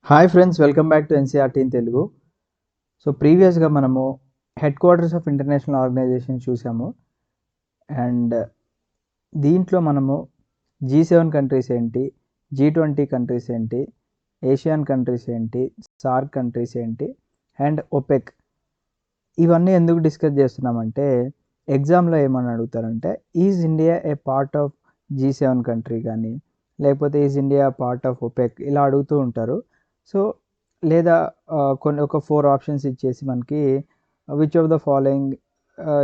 Hi friends, welcome back to NCERT in Telugu. So ప్రీవియస్గా మనము headquarters of international organisation చూసాము. అండ్ దీంట్లో మనము G7 కంట్రీస్ ఏంటి, G20 కంట్రీస్ ఏంటి, ఏషియన్ కంట్రీస్ ఏంటి, సార్క్ కంట్రీస్ ఏంటి అండ్ ఒపెక్ ఇవన్నీ ఎందుకు డిస్కస్ చేస్తున్నామంటే ఎగ్జామ్లో ఏమని అడుగుతారంటే is India a part of G7 country కానీ లేకపోతే is India part of OPEC ఇలా అడుగుతూ ఉంటారు. సో లేదా కొన్ని ఒక 4 ఆప్షన్స్ ఇచ్చేసి మనకి which of the following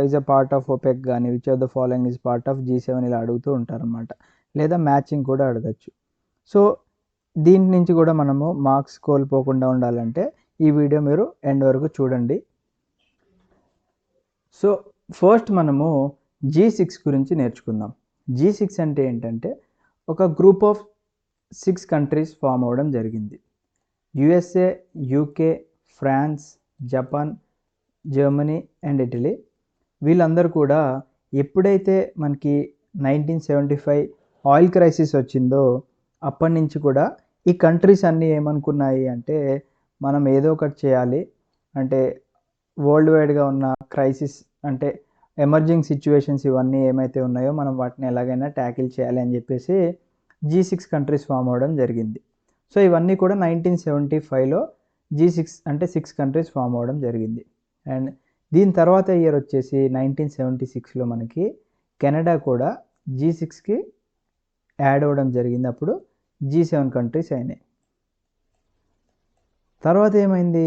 is a part of OPEC కానీ which of the following is part of G7 ఇలా అడుగుతూ ఉంటారనమాట. లేదా మ్యాచింగ్ కూడా అడగచ్చు. సో దీని నుంచి కూడా మనము మార్క్స్ కోల్పోకుండా ఉండాలంటే ఈ వీడియో మీరు ఎండ్ వరకు చూడండి. సో ఫస్ట్ మనము G6 గురించి నేర్చుకుందాం. G6 అంటే ఏంటంటే ఒక గ్రూప్ ఆఫ్ 6 కంట్రీస్ ఫామ్ అవ్వడం జరిగింది. USA, UK, France, Japan, Germany and Italy వీళ్ళందరూ కూడా ఎప్పుడైతే మనకి 1975 ఆయిల్ క్రైసిస్ వచ్చిందో అప్పటి నుంచి కూడా ఈ కంట్రీస్ అన్నీ ఏమనుకున్నాయి అంటే మనం ఏదో ఒకటి చేయాలి, అంటే వరల్డ్ వైడ్గా ఉన్న క్రైసిస్ అంటే ఎమర్జింగ్ సిచ్యువేషన్స్ ఇవన్నీ ఏమైతే ఉన్నాయో మనం వాటిని ఎలాగైనా ట్యాకిల్ చేయాలి అని చెప్పేసి G6 కంట్రీస్ ఫామ్ అవ్వడం జరిగింది. సో ఇవన్నీ కూడా 1975లో G6 అంటే 6 కంట్రీస్ ఫామ్ అవ్వడం జరిగింది. అండ్ దీని తర్వాత ఇయర్ వచ్చేసి 1976లో మనకి కెనడా కూడా G6కి యాడ్ అవ్వడం జరిగింది. అప్పుడు G7 కంట్రీస్ అయినాయి. తర్వాత ఏమైంది,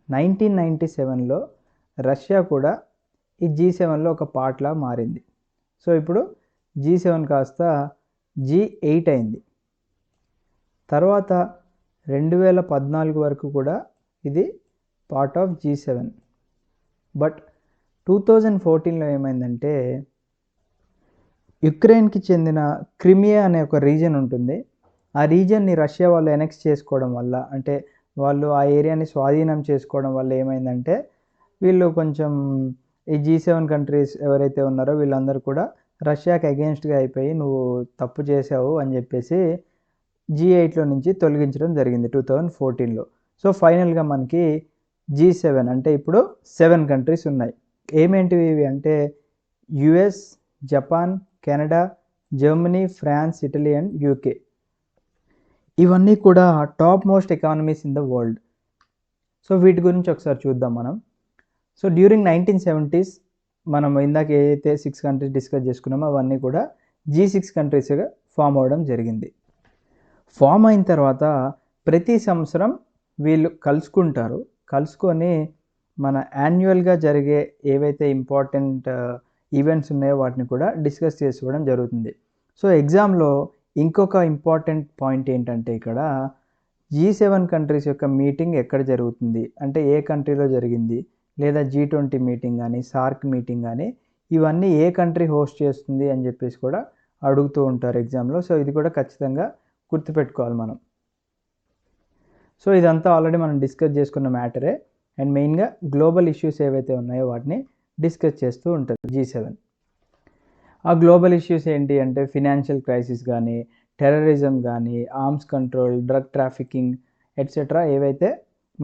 1997లో రష్యా కూడా ఈ G7లో ఒక పార్ట్లా మారింది. సో ఇప్పుడు G7 కాస్త G8 అయింది. తర్వాత 2014 వరకు కూడా ఇది పార్ట్ ఆఫ్ G7. బట్ 2014లో ఏమైందంటే యుక్రెయిన్కి చెందిన క్రిమియా అనే ఒక రీజన్ ఉంటుంది. ఆ రీజన్ని రష్యా వాళ్ళు ఎనెక్స్ చేసుకోవడం వల్ల, అంటే వాళ్ళు ఆ ఏరియాని స్వాధీనం చేసుకోవడం వల్ల ఏమైందంటే వీళ్ళు కొంచెం ఈ G7 కంట్రీస్ ఎవరైతే ఉన్నారో వీళ్ళందరూ కూడా రష్యాకి అగెన్స్ట్గా అయిపోయి నువ్వు తప్పు చేసావు అని చెప్పేసి G8లో నుంచి తొలగించడం జరిగింది 2014లో. సో ఫైనల్గా మనకి G7 అంటే ఇప్పుడు 7 కంట్రీస్ ఉన్నాయి. ఏమేంటివి ఇవి అంటే US, Japan, Canada, Germany, France, Italy and UK. ఇవన్నీ కూడా top most economies in the world. So వీటి గురించి ఒకసారి చూద్దాం మనం. సో డ్యూరింగ్ 1970s మనం ఇందాక ఏదైతే 6 కంట్రీస్ డిస్కస్ చేసుకున్నామో అవన్నీ కూడా G6 కంట్రీస్గా ఫామ్ అవ్వడం జరిగింది. ఫామ్ అయిన తర్వాత ప్రతి సంవత్సరం వీళ్ళు కలుసుకొని మన యాన్యువల్గా జరిగే ఏవైతే ఇంపార్టెంట్ ఈవెంట్స్ ఉన్నాయో వాటిని కూడా డిస్కస్ చేసుకోవడం జరుగుతుంది. సో ఎగ్జామ్లో ఇంకొక ఇంపార్టెంట్ పాయింట్ ఏంటంటే ఇక్కడ G7 కంట్రీస్ యొక్క మీటింగ్ ఎక్కడ జరుగుతుంది అంటే ఏ కంట్రీలో జరిగింది, లేదా G20 మీటింగ్ కానీ సార్క్ మీటింగ్ కానీ ఇవన్నీ ఏ కంట్రీ హోస్ట్ చేస్తుంది అని చెప్పేసి కూడా అడుగుతూ ఉంటారు ఎగ్జామ్లో. సో ఇది కూడా ఖచ్చితంగా గుర్తుపెట్టుకోవాలి మనం. సో ఇదంతా ఆల్రెడీ మనం డిస్కస్ చేసుకున్న మ్యాటరే. అండ్ మెయిన్గా గ్లోబల్ ఇష్యూస్ ఏవైతే ఉన్నాయో వాటిని డిస్కస్ చేస్తూ ఉంటారు G7. ఆ గ్లోబల్ ఇష్యూస్ ఏంటి అంటే ఫినాన్షియల్ క్రైసిస్ కానీ, టెర్రరిజం కానీ, arms control, drug trafficking etcetera ఏవైతే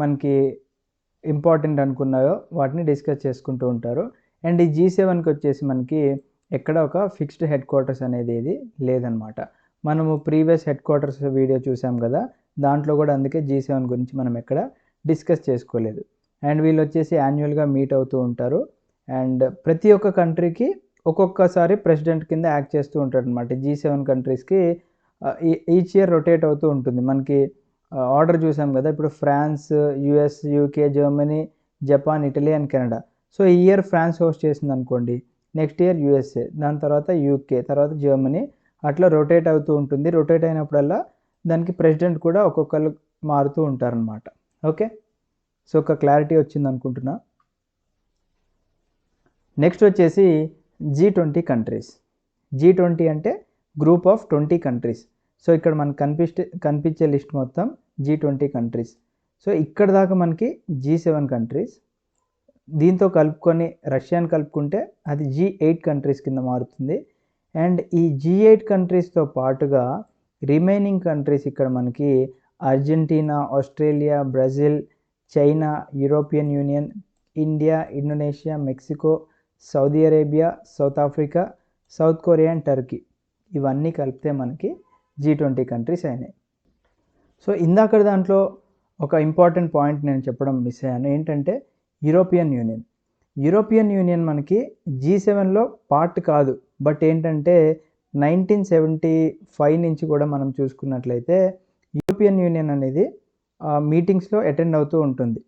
మనకి ఇంపార్టెంట్ అనుకున్నాయో వాటిని డిస్కస్ చేసుకుంటూ ఉంటారు. అండ్ ఈ G7కి వచ్చేసి మనకి ఎక్కడ ఒక ఫిక్స్డ్ హెడ్ క్వార్టర్స్ అనేది ఏది లేదనమాట. మనము ప్రీవియస్ హెడ్ క్వార్టర్స్ వీడియో చూసాం కదా, దాంట్లో కూడా అందుకే G7 గురించి మనం ఎక్కడ డిస్కస్ చేసుకోలేదు. అండ్ వీళ్ళు వచ్చేసి యాన్యువల్గా మీట్ అవుతూ ఉంటారు. అండ్ ప్రతి ఒక్క కంట్రీకి ఒక్కొక్కసారి ప్రెసిడెంట్ కింద యాక్ట్ చేస్తూ ఉంటాడు అనమాట. G7 కంట్రీస్కి ఈచ్ ఇయర్ రొటేట్ అవుతూ ఉంటుంది. మనకి ఆర్డర్ చూసాం కదా, ఇప్పుడు France, US, UK, Germany, Japan, Italy and Canada. So ఈ ఇయర్ ఫ్రాన్స్ హోస్ట్ చేసింది అనుకోండి, నెక్స్ట్ ఇయర్ USA, దాని తర్వాత UK, తర్వాత జర్మనీ, అట్లా రొటేట్ అవుతూ ఉంటుంది. రొటేట్ అయినప్పుడల్లా దానికి ప్రెసిడెంట్ కూడా ఒక్కొక్కరు మారుతూ ఉంటారనమాట. ఓకే, సో ఒక క్లారిటీ వచ్చింది అనుకుంటున్నా. నెక్స్ట్ వచ్చేసి G20 కంట్రీస్. G20 అంటే గ్రూప్ ఆఫ్ 20 కంట్రీస్. సో ఇక్కడ మనకు కనిపించే లిస్ట్ మొత్తం G20 కంట్రీస్. సో ఇక్కడ దాకా మనకి G7 కంట్రీస్, దీంతో కలుపుకొని రష్యాని కలుపుకుంటే అది G8 కంట్రీస్ కింద మారుతుంది. అండ్ ఈ G8 కంట్రీస్తో పాటుగా రిమైనింగ్ కంట్రీస్ ఇక్కడ మనకి Argentina, Australia, Brazil, China, European union, India, Indonesia, Mexico, Saudi Arabia, south Africa, south Korea and Turkey. ఇవన్నీ కలిపితే మనకి G20 కంట్రీస్ అయినాయి. సో ఇందాక దాంట్లో ఒక ఇంపార్టెంట్ పాయింట్ నేను చెప్పడం మిస్ అయ్యాను. ఏంటంటే యూరోపియన్ యూనియన్. యూరోపియన్ యూనియన్ మనకి G7లో పార్ట్ కాదు. బట్ ఏంటంటే 1975 నుంచి కూడా మనం చూసుకున్నట్లయితే యూరోపియన్ యూనియన్ అనేది మీటింగ్స్లో అటెండ్ అవుతూ ఉంటుంది.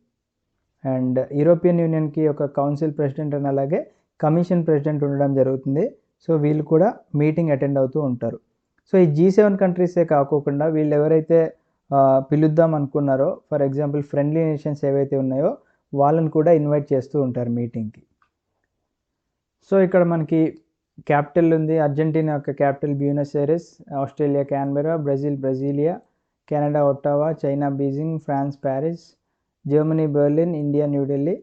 అండ్ యూరోపియన్ యూనియన్కి ఒక కౌన్సిల్ ప్రెసిడెంట్ అని అలాగే కమిషన్ ప్రెసిడెంట్ ఉండడం జరుగుతుంది. సో వీళ్ళు కూడా మీటింగ్ అటెండ్ అవుతూ ఉంటారు. సో ఈ G7 కంట్రీసే కాకోకుండా వీళ్ళు ఎవరైతే పిలుద్దాం అనుకున్నారో, ఫర్ ఎగ్జాంపుల్ ఫ్రెండ్లీ నేషన్స్ ఏవైతే ఉన్నాయో వాళ్ళని కూడా ఇన్వైట్ చేస్తూ ఉంటారు మీటింగ్కి. సో ఇక్కడ మనకి క్యాపిటల్ ఉంది. అర్జెంటీనా యొక్క capital Buenos Aires, Australia Canberra, Brazil Brasilia, Canada Ottawa, China Beijing, France Paris, Germany Berlin, India New Delhi,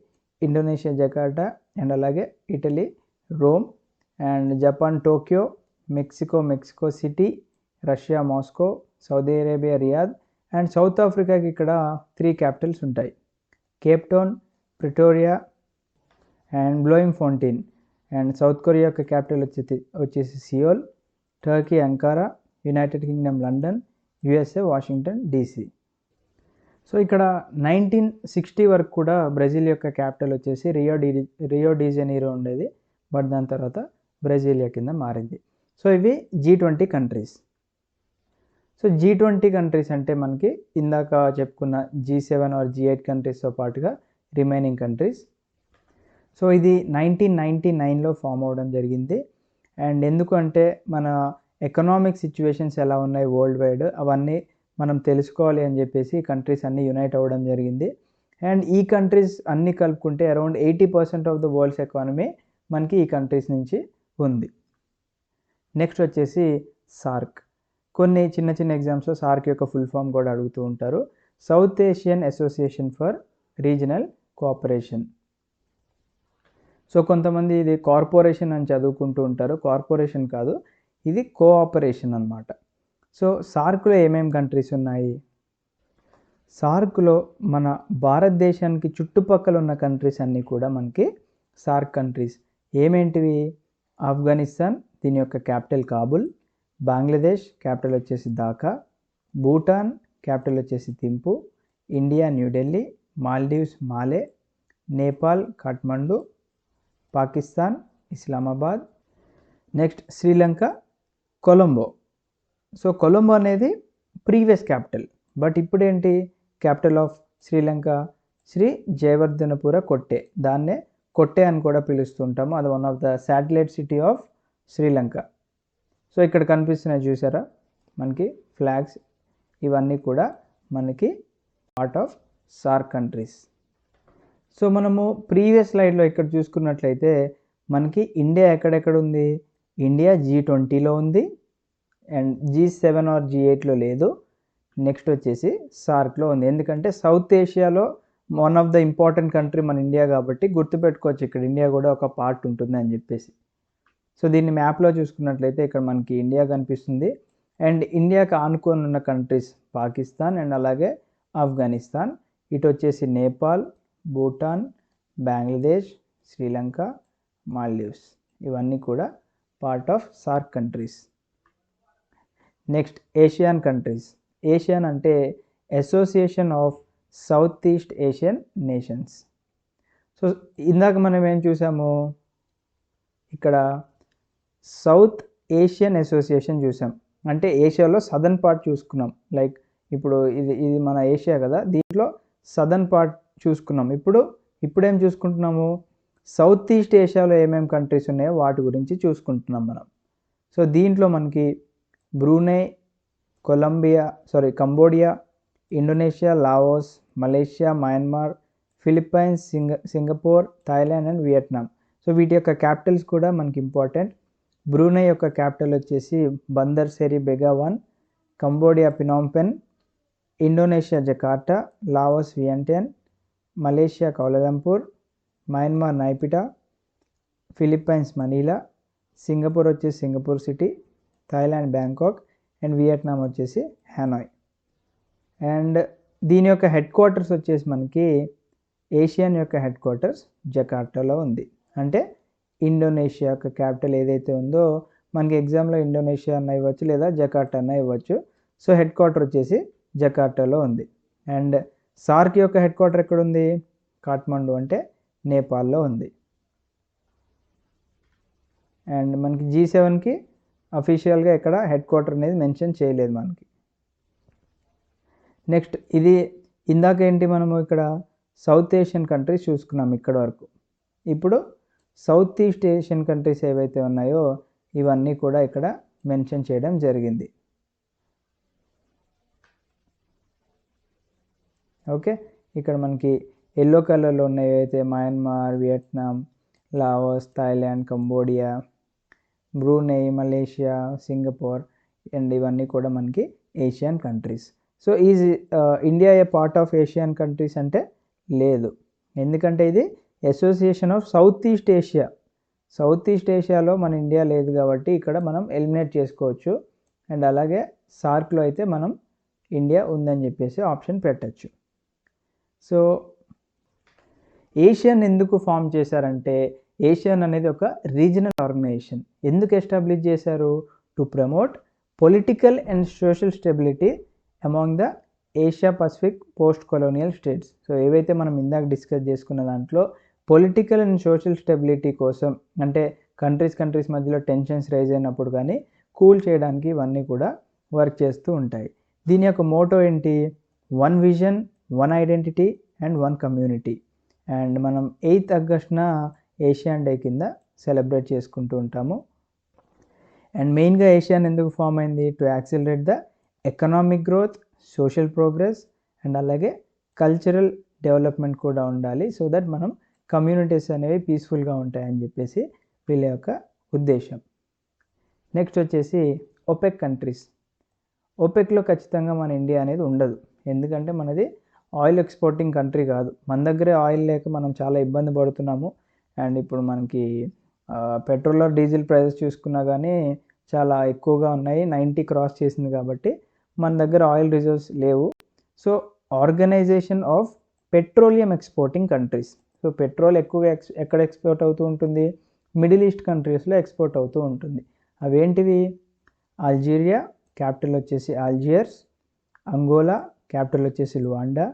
Indonesia Jakarta and అలాగే Italy Rome, and Japan Tokyo, Mexico City, Russia Moscow, Saudi Arabia Riyadh, and South ఆఫ్రికాకి ఇక్కడ 3 capitals ఉంటాయి. Cape Town, Pretoria and Bloemfontein. And South Korea యొక్క capital వచ్చేసి Seoul, Turkey Ankara, United Kingdom London, USA Washington DC. So ఇక్కడ 1960 వరకు కూడా Brazil యొక్క capital వచ్చేసి రియో డి జెనీరో ఉండేది. బట్ దాని తర్వాత బ్రెజిలియా కింద మారింది. సో ఇవి G20 countries. So G20 countries అంటే మనకి ఇందాక చెప్పుకున్న G7 ఆర్ G8 కంట్రీస్తో పాటుగా రిమైనింగ్ కంట్రీస్. సో ఇది 1999లో ఫామ్ అవ్వడం జరిగింది. అండ్ ఎందుకు అంటే మన ఎకనామిక్ సిచ్యువేషన్స్ ఎలా ఉన్నాయి వరల్డ్ వైడ్ అవన్నీ మనం తెలుసుకోవాలి అని చెప్పేసి కంట్రీస్ అన్నీ యునైట్ అవ్వడం జరిగింది. అండ్ ఈ కంట్రీస్ అన్నీ కలుపుకుంటే around 80% of the world's economy మనకి ఈ కంట్రీస్ నుంచి ఉంది. నెక్స్ట్ వచ్చేసి సార్క్. కొన్ని చిన్న చిన్న ఎగ్జామ్స్లో సార్క్ యొక్క ఫుల్ ఫామ్ కూడా అడుగుతూ ఉంటారు. South Asian association for regional cooperation. So కొంతమంది ఇది కార్పొరేషన్ అని చదువుకుంటూ ఉంటారు. కార్పొరేషన్ కాదు, ఇది కోఆపరేషన్ అన్నమాట. సో సార్క్లో ఏమేమి కంట్రీస్ ఉన్నాయి? సార్క్లో మన భారతదేశానికి చుట్టుపక్కల ఉన్న కంట్రీస్ అన్నీ కూడా మనకి సార్క్ కంట్రీస్. ఏమేంటివి? ఆఫ్ఘనిస్తాన్, దీని యొక్క క్యాపిటల్ కాబుల్, బంగ్లాదేశ్ క్యాపిటల్ వచ్చేసి ఢాకా, భూటాన్ క్యాపిటల్ వచ్చేసి Thimphu, India New Delhi, Maldives Male, Nepal Kathmandu, Pakistan Islamabad, next Sri Lanka Colombo. So Colombo అనేది ప్రీవియస్ క్యాపిటల్, బట్ ఇప్పుడేంటి క్యాపిటల్ ఆఫ్ శ్రీలంక శ్రీ జయవర్ధనపుర కొట్టే, దాన్నే కొట్టే అని కూడా పిలుస్తుంటాము. అది one of the satellite city of Sri Lanka. So ఇక్కడ కనిపిస్తున్నాయి చూసారా మనకి ఫ్లాగ్స్, ఇవన్నీ కూడా మనకి part of SAARC countries. So మనము ప్రీవియస్ స్లైడ్లో ఇక్కడ చూసుకున్నట్లయితే మనకి ఇండియా ఎక్కడెక్కడ ఉంది? ఇండియా G20లో ఉంది అండ్ G7 ఆర్ G8లో లేదు. నెక్స్ట్ వచ్చేసి సార్క్లో ఉంది. ఎందుకంటే సౌత్ ఏషియాలో one of the important country మన ఇండియా కాబట్టి గుర్తుపెట్టుకోవచ్చు ఇక్కడ ఇండియా కూడా ఒక పార్ట్ ఉంటుంది అని చెప్పేసి. సో దీన్ని మ్యాప్లో చూసుకున్నట్లయితే ఇక్కడ మనకి ఇండియా కనిపిస్తుంది. అండ్ ఇండియాకి ఆనుకొని ఉన్న కంట్రీస్ పాకిస్తాన్ అండ్ అలాగే ఆఫ్ఘనిస్తాన్. ఇటు వచ్చేసి నేపాల్, భూటాన్, బంగ్లాదేశ్, శ్రీలంక, మాల్దీవ్స్. ఇవన్నీ కూడా part of SAARC countries. Next ASEAN countries. ASEAN అంటే association of South East Asian nations. So ఇందాక మనం ఏం చూసాము, ఇక్కడ సౌత్ ఏషియన్ అసోసియేషన్ చూసాం. అంటే ఏషియాలో సదర్న్ పార్ట్ చూసుకున్నాం. లైక్ ఇప్పుడు ఇది మన ఏషియా కదా, దీంట్లో సదర్న్ పార్ట్ చూసుకున్నాం. ఇప్పుడేం చూసుకుంటున్నాము, సౌత్ ఈస్ట్ ఏషియాలో ఏమేమి కంట్రీస్ ఉన్నాయో వాటి గురించి చూసుకుంటున్నాం మనం. సో దీంట్లో మనకి Brunei, Cambodia, Indonesia, Laos, Malaysia, Myanmar, Philippines, Singapore, Thailand and Vietnam. So వీటి యొక్క క్యాపిటల్స్ కూడా మనకి ఇంపార్టెంట్. బ్రూనై యొక్క క్యాపిటల్ వచ్చేసి Bandar Seri Begawan, Cambodia Phnom Penh, Indonesia Jakarta, Laos Vientiane, Malaysia Kuala Lumpur, Myanmar Naypyidaw, Philippines Manila, Singapore వచ్చేసి Singapore City, Thailand Bangkok and Vietnam వచ్చేసి Hanoi. And దీని యొక్క హెడ్ క్వార్టర్స్ వచ్చేసి మనకి ఏషియన్ యొక్క హెడ్ క్వార్టర్స్ జకార్టాలో ఉంది. అంటే ఇండోనేషియా యొక్క క్యాపిటల్ ఏదైతే ఉందో మనకి ఎగ్జామ్లో ఇండోనేషియా అన్న ఇవ్వచ్చు లేదా జకార్టా అన్న ఇవ్వచ్చు. సో హెడ్ క్వార్టర్ వచ్చేసి జకార్టాలో ఉంది. అండ్ సార్క్ యొక్క హెడ్ క్వార్టర్ ఎక్కడ ఉంది? కాఠ్మండు అంటే నేపాల్లో ఉంది. అండ్ మనకి G7కి అఫీషియల్గా ఇక్కడ హెడ్ క్వార్టర్ అనేది మెన్షన్ చేయలేదు మనకి. నెక్స్ట్ ఇది ఇందాక ఏంటి మనము ఇక్కడ సౌత్ ఏషియన్ కంట్రీస్ చూసుకున్నాం ఇక్కడ వరకు. ఇప్పుడు సౌత్ ఈస్ట్ ఏషియన్ కంట్రీస్ ఏవైతే ఉన్నాయో ఇవన్నీ కూడా ఇక్కడ మెన్షన్ చేయడం జరిగింది. ఓకే, ఇక్కడ మనకి ఎల్లో కలర్లో ఉన్న ఏవైతే Myanmar, Vietnam, Laos, Thailand, Cambodia, Brunei, Malaysia, Singapore and ఇవన్నీ కూడా మనకి ASEAN countries. So is India a part of ASEAN countries అంటే లేదు, ఎందుకంటే ఇది association of South East Asia. South East ఏషియాలో మన ఇండియా లేదు కాబట్టి ఇక్కడ మనం ఎలిమినేట్ చేసుకోవచ్చు. అండ్ అలాగే సార్క్లో అయితే మనం ఇండియా ఉందని చెప్పేసి ఆప్షన్ పెట్టచ్చు. సో ఏషియన్ ఎందుకు ఫామ్ చేశారంటే ఏషియన్ అనేది ఒక రీజనల్ ఆర్గనైజేషన్. ఎందుకు ఎస్టాబ్లిష్ చేశారు? To promote political and social stability among the Asia Pacific post colonial states. So ఏవైతే మనం ఇందాక డిస్కస్ చేసుకున్న దాంట్లో పొలిటికల్ అండ్ సోషల్ స్టెబిలిటీ కోసం, అంటే కంట్రీస్ మధ్యలో టెన్షన్స్ రైజ్ అయినప్పుడు కానీ కూల్ చేయడానికి ఇవన్నీ కూడా వర్క్ చేస్తూ ఉంటాయి. దీని యొక్క మోటో ఏంటి? One vision, one identity and one community. And మనం 8th ఆగస్టున ఏషియన్ డే కింద సెలబ్రేట్ చేసుకుంటూ ఉంటాము. అండ్ మెయిన్గా ఏషియన్ ఎందుకు ఫామ్ అయింది? To accelerate the economic growth, social progress and అలాగే కల్చరల్ డెవలప్మెంట్ కూడా ఉండాలి. సో దట్ మనం కమ్యూనిటీస్ అనేవి పీస్ఫుల్గా ఉంటాయని చెప్పేసి వీళ్ళ యొక్క ఉద్దేశం. నెక్స్ట్ వచ్చేసి ఓపెక్ కంట్రీస్. ఓపెక్లో ఖచ్చితంగా మన ఇండియా అనేది ఉండదు, ఎందుకంటే మనది ఆయిల్ ఎక్స్పోర్టింగ్ కంట్రీ కాదు. మన దగ్గరే ఆయిల్ లేక మనం చాలా ఇబ్బంది పడుతున్నాము. అండ్ ఇప్పుడు మనకి పెట్రోల్ డీజిల్ ప్రైసెస్ చూసుకున్నా కానీ చాలా ఎక్కువగా ఉన్నాయి, 90 క్రాస్ చేసింది కాబట్టి మన దగ్గర ఆయిల్ రిజర్వ్స్ లేవు. So organization of petroleum exporting countries. So petrol ఎక్కువగా ఎక్కడ ఎక్స్పోర్ట్ అవుతూ ఉంటుంది? మిడిల్ ఈస్ట్ కంట్రీస్లో ఎక్స్పోర్ట్ అవుతూ ఉంటుంది. అవేంటివి? అల్జీరియా, క్యాపిటల్ వచ్చేసి ఆల్జియర్స్, అంగోలా, క్యాపిటల్ వచ్చేసి Luanda,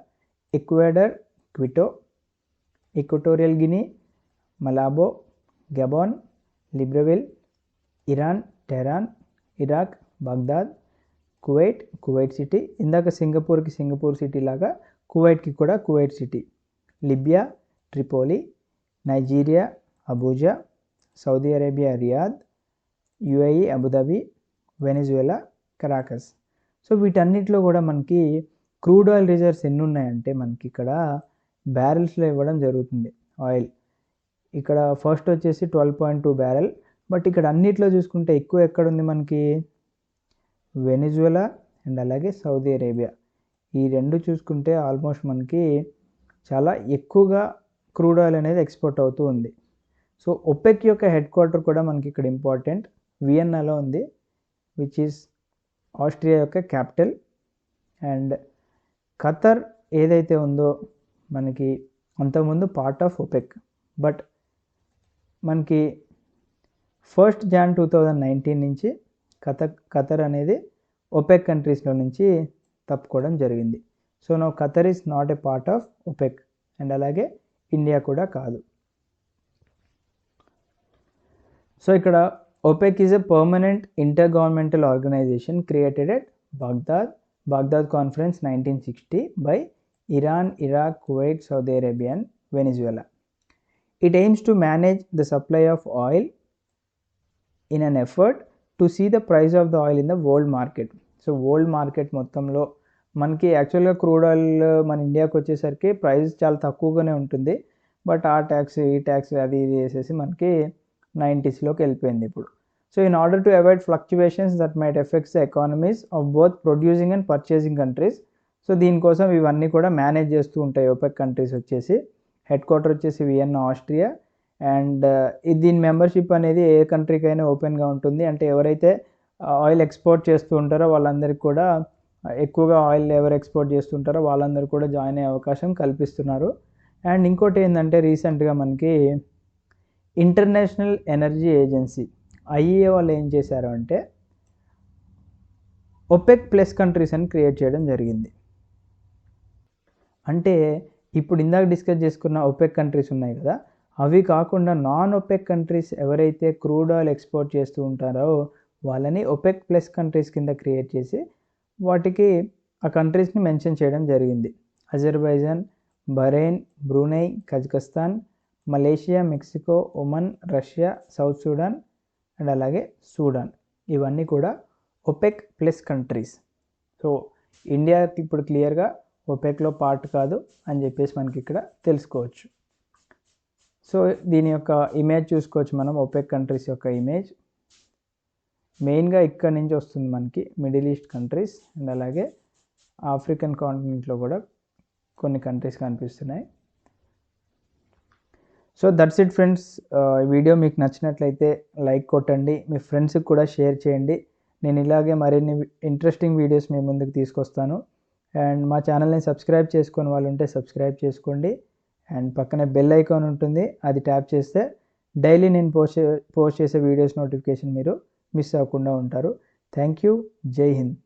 Ecuador, Quito, Equatorial Guinea, Malabo, Gabon, Libreville, Iran, Tehran, Iraq, Baghdad, Kuwait City. ఇందాక సింగపూర్కి సింగపూర్ సిటీ లాగా కువైట్కి కూడా Kuwait City. Libya, Tripoli, Nigeria, Abuja, Saudi Arabia, Riyadh, UAE, Abu Dhabi, Venezuela, Caracas. So వీటన్నిటిలో కూడా మనకి crude oil reserves ఎన్ని ఉన్నాయంటే మనకి ఇక్కడ బ్యారెల్స్లో ఇవ్వడం జరుగుతుంది ఆయిల్. ఇక్కడ ఫస్ట్ వచ్చేసి 12.2 బ్యారెల్. బట్ ఇక్కడ అన్నిట్లో చూసుకుంటే ఎక్కువ ఎక్కడుంది మనకి? వెనిజువేలా అండ్ అలాగే సౌదీ అరేబియా. ఈ రెండు చూసుకుంటే ఆల్మోస్ట్ మనకి చాలా ఎక్కువగా క్రూడ్ ఆయిల్ అనేది ఎక్స్పోర్ట్ అవుతూ ఉంది. సో ఒపెక్ యొక్క హెడ్ క్వార్టర్ కూడా మనకి ఇక్కడ ఇంపార్టెంట్, వియన్నాలో ఉంది, విచ్ ఈస్ ఆస్ట్రియా యొక్క క్యాపిటల్. అండ్ ఖతర్ ఏదైతే ఉందో మనకి అంతకుముందు పార్ట్ ఆఫ్ ఒపెక్, బట్ మనకి 1st Jan 2019 నుంచి ఖతర్ అనేది ఒపెక్ కంట్రీస్లో నుంచి తప్పుకోవడం జరిగింది. So now Qatar is not a part of OPEC and అలాగే ఇండియా కూడా కాదు. సో ఇక్కడ OPEC is a permanent intergovernmental organization created at Baghdad Conference 1960 by Iran, Iraq, Kuwait, Saudi Arabia and Venezuela. It aims to manage the supply of oil in an effort to see the price of the oil in the world market. So world market మొత్తంలో మనకి యాక్చువల్గా crude oil మన ఇండియాకి వచ్చేసరికి price చాలా తక్కువగానే ఉంటుంది. But ఆ ట్యాక్స్ ఈ ట్యాక్స్ అది ఇది వేసేసి మనకి 90sలోకి వెళ్ళిపోయింది ఇప్పుడు. So in order to avoid fluctuations that might effects the economies of both producing and purchasing countries. So దీనికోసం ఇవన్నీ కూడా మేనేజ్ చేస్తూ ఉంటాయి ఓపెక్ కంట్రీస్ వచ్చేసి. హెడ్ క్వార్టర్ వచ్చేసి వియన్నా, ఆస్ట్రియా. అండ్ దీని మెంబర్షిప్ అనేది ఏ కంట్రీకి అయినా ఓపెన్గా ఉంటుంది. అంటే ఎవరైతే ఆయిల్ ఎక్స్పోర్ట్ చేస్తూ ఉంటారో వాళ్ళందరికీ కూడా ఎక్కువగా ఆయిల్ ఎవరు ఎక్స్పోర్ట్ చేస్తుంటారో వాళ్ళందరూ కూడా జాయిన్ అయ్యే అవకాశం కల్పిస్తున్నారు. అండ్ ఇంకోటి ఏంటంటే రీసెంట్గా మనకి ఇంటర్నేషనల్ ఎనర్జీ ఏజెన్సీ ఐఈఏ వాళ్ళు ఏం చేశారు అంటే ఒపెక్ ప్లస్ కంట్రీస్ అని క్రియేట్ చేయడం జరిగింది. అంటే ఇప్పుడు ఇందాక డిస్కస్ చేసుకున్న ఒపెక్ కంట్రీస్ ఉన్నాయి కదా, అవి కాకుండా నాన్ ఒపెక్ కంట్రీస్ ఎవరైతే క్రూడ్ ఆయిల్ ఎక్స్పోర్ట్ చేస్తూ ఉంటారో వాళ్ళని ఒపెక్ ప్లస్ కంట్రీస్ కింద క్రియేట్ చేసి వాటికి ఆ కంట్రీస్ని మెన్షన్ చేయడం జరిగింది. Azerbaijan, Bahrain, Brunei, Kazakhstan, Malaysia, Mexico, Oman, Russia, south Sudan and అలాగే సూడాన్, ఇవన్నీ కూడా OPEC plus countries. So India ఇప్పుడు క్లియర్గా ఒపెక్లో పార్ట్ కాదు అని చెప్పేసి మనకి ఇక్కడ తెలుసుకోవచ్చు. సో దీని యొక్క ఇమేజ్ చూసుకోవచ్చు మనం, ఒపెక్ కంట్రీస్ యొక్క ఇమేజ్ మెయిన్గా ఇక్కడ నుంచి వస్తుంది మనకి మిడిల్ ఈస్ట్ కంట్రీస్ అండ్ అలాగే ఆఫ్రికన్ కాంటినెంట్లో కూడా కొన్ని కంట్రీస్ కనిపిస్తున్నాయి. So that's it friends. Video మీకు నచ్చినట్లయితే లైక్ కొట్టండి, మీ ఫ్రెండ్స్కి కూడా షేర్ చేయండి. నేను ఇలాగే మరిన్ని ఇంట్రెస్టింగ్ వీడియోస్ మీ ముందుకు తీసుకొస్తాను. అండ్ మా ఛానల్ని సబ్స్క్రైబ్ చేసుకొని వాళ్ళు ఉంటే సబ్స్క్రైబ్ చేసుకోండి. అండ్ పక్కనే బెల్ ఐకాన్ ఉంటుంది, అది ట్యాప్ చేస్తే డైలీ నేను పోస్ట్ చేసే వీడియోస్ నోటిఫికేషన్ మీరు మిస్ అవ్వకుండా ఉంటారు. Thank you. జై హింద్.